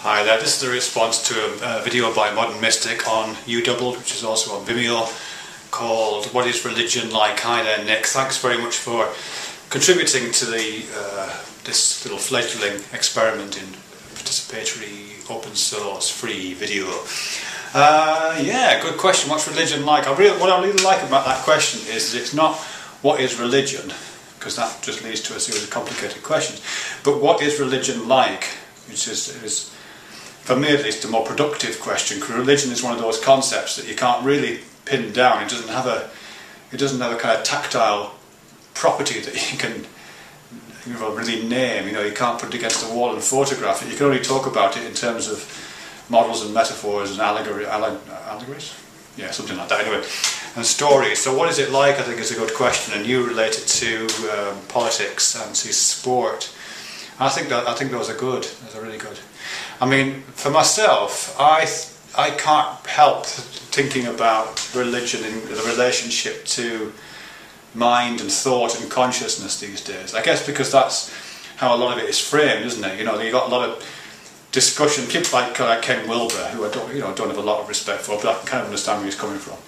Hi there, this is a response to a video by Modern Mystic on UW, which is also on Vimeo, called What is Religion Like? Hi there Nick, thanks very much for contributing to this little fledgling experiment in participatory, open source, free video. Yeah, good question, what's religion like? What I really like about that question is that it's not what is religion, because that just leads to a series of complicated questions, but what is religion like? Which is for me at least a more productive question, because religion is one of those concepts that you can't really pin down. It doesn't have a kind of tactile property that you can really name. You can't put it against a wall and photograph it. You can only talk about it in terms of models and metaphors and allegories? Yeah, something like that anyway. And stories. So what is it like, I think, is a good question, and you relate it to politics and to sport. I think those are good. Those are really good. I mean, for myself, I can't help thinking about religion in the relationship to mind and thought and consciousness these days. I guess because that's how a lot of it is framed, isn't it? You've got a lot of discussion. People like Ken Wilber, who I don't have a lot of respect for, but I can kind of understand where he's coming from,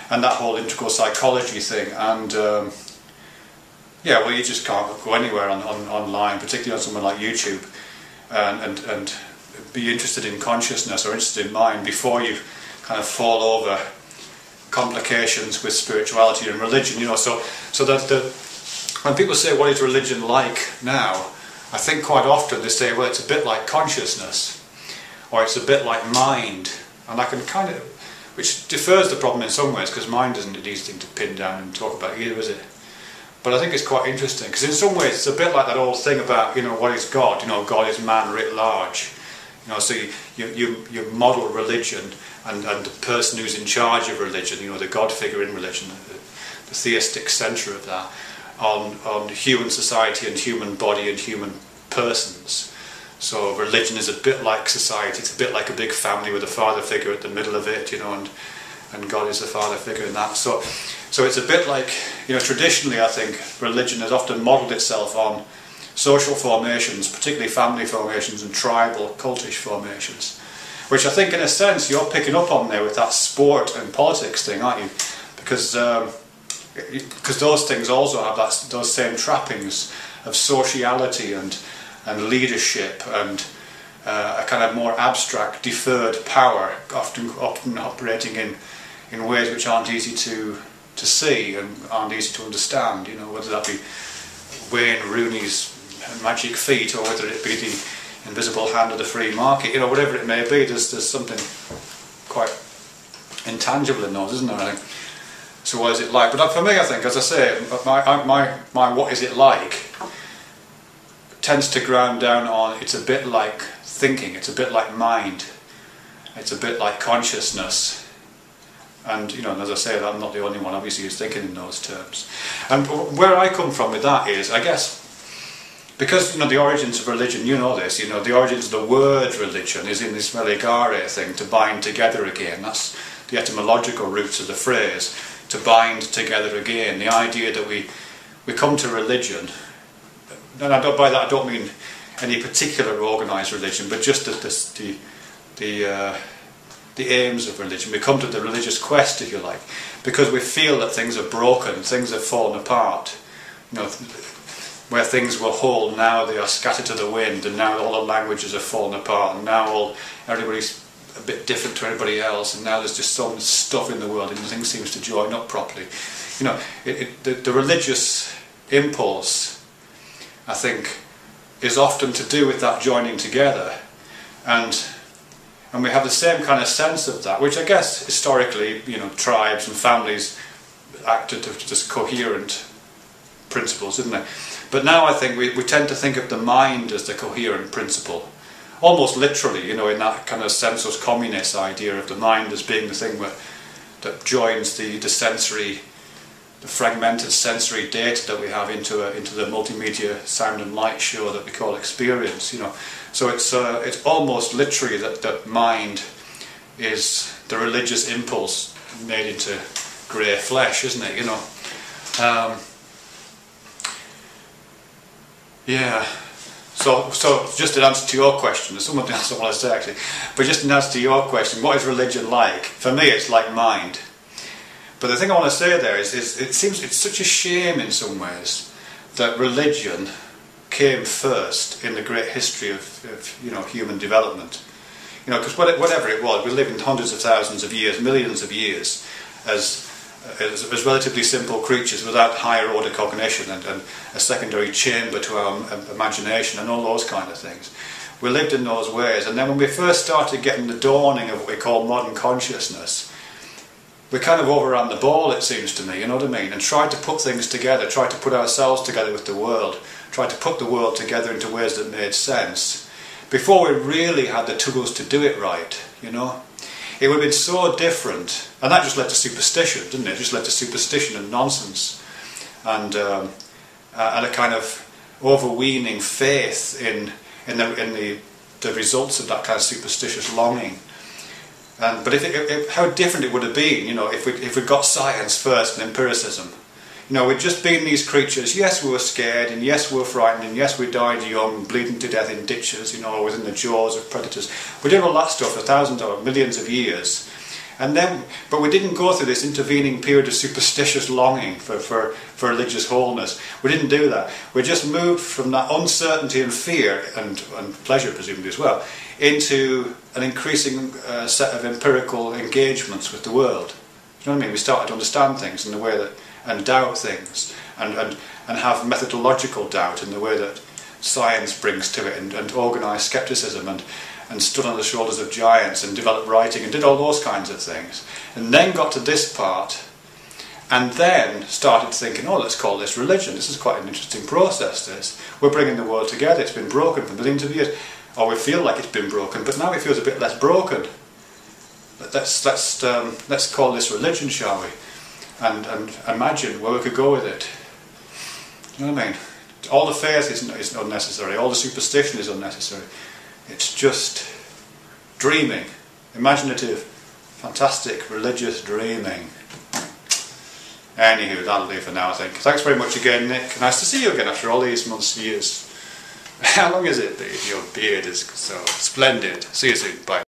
and that whole integral psychology thing. And yeah, well, you just can't go anywhere online, particularly on something like YouTube, and be interested in consciousness or interested in mind before you kind of fall over complications with spirituality and religion. So that when people say what is religion like now, I think quite often they say, well, it's a bit like consciousness, or it's a bit like mind, and I can kind of, which defers the problem in some ways, because mind isn't an easy thing to pin down and talk about either, is it? But I think it's quite interesting, because in some ways it's a bit like that old thing about, what is God? God is man writ large. So you model religion and the person who's in charge of religion, the God figure in religion, the theistic centre of that, on human society and human body and human persons. So religion is a bit like society. It's a bit like a big family with a father figure at the middle of it, and God is the father figure in that. So it's a bit like, traditionally I think religion has often modelled itself on social formations, particularly family formations and tribal, cultish formations, which I think in a sense you're picking up on there with that sport and politics thing, aren't you? Because those things also have those same trappings of sociality and leadership and a kind of more abstract, deferred power, often operating in ways which aren't easy to see and aren't easy to understand. Whether that be Wayne Rooney's magic feet, or whether it be the invisible hand of the free market, whatever it may be, there's something quite intangible in those, isn't there, I think? So what is it like? But for me, I think, as I say, my what is it like tends to ground down on, it's a bit like thinking, it's a bit like mind, it's a bit like consciousness. And, and as I say, I'm not the only one, obviously, who's thinking in those terms. And where I come from with that is, I guess, because the origins of religion, this, the origins of the word religion is in this religare thing, to bind together again. That's the etymological roots of the phrase, to bind together again. The idea that we come to religion, and by that I don't mean any particular organised religion, but just the aims of religion. We come to the religious quest, if you like, because we feel that things are broken, things have fallen apart. Where things were whole, now they are scattered to the wind, and now all the languages have fallen apart, and now everybody's a bit different to everybody else, and now there's just so much stuff in the world and nothing seems to join up properly. The religious impulse, I think, is often to do with that joining together, and we have the same kind of sense of that, which I guess historically, tribes and families acted as just coherent principles, didn't they? But now I think we tend to think of the mind as the coherent principle, almost literally, in that kind of sensus communis idea of the mind as being the thing that joins the fragmented sensory data that we have into the multimedia sound and light show that we call experience. So it's almost literally that mind is the religious impulse made into grey flesh, isn't it? Yeah. So just in answer to your question, there's something else I want to say actually, but just in answer to your question, what is religion like? For me it's like mind. But the thing I want to say there is it seems it's such a shame in some ways that religion came first in the great history of human development. Because whatever it was, we live in hundreds of thousands of years, millions of years, as relatively simple creatures without higher order cognition and a secondary chamber to our imagination and all those kind of things. We lived in those ways, and then when we first started getting the dawning of what we call modern consciousness, we kind of overran the ball, it seems to me, you know what I mean, and tried to put things together, tried to put ourselves together with the world, tried to put the world together into ways that made sense, before we really had the tools to do it right, It would have been so different, and that just led to superstition, didn't it? It just led to superstition and nonsense, and a kind of overweening faith in the results of that kind of superstitious longing. But how different it would have been, if we got science first and empiricism. We'd just been these creatures. Yes, we were scared, and yes, we were frightened, and yes, we died young, bleeding to death in ditches, or within the jaws of predators. We did all that stuff for thousands or millions of years, but we didn't go through this intervening period of superstitious longing for religious wholeness. We didn't do that. We just moved from that uncertainty and fear and pleasure, presumably as well, into an increasing set of empirical engagements with the world. You know what I mean? We started to understand things in the way that, and doubt things, and have methodological doubt in the way that science brings to it, and organised scepticism, and stood on the shoulders of giants, and developed writing, and did all those kinds of things. And then got to this part, and then started thinking, oh, let's call this religion. This is quite an interesting process, this. We're bringing the world together. It's been broken for millions of years. Or we feel like it's been broken, but now it feels a bit less broken. Let's call this religion, shall we? And imagine where we could go with it. You know what I mean? All the faith is unnecessary, all the superstition is unnecessary. It's just dreaming, imaginative, fantastic, religious dreaming. Anywho, that'll do for now, I think. Thanks very much again, Nick. Nice to see you again after all these months, years. How long is it that your beard is so splendid? See you soon. Bye.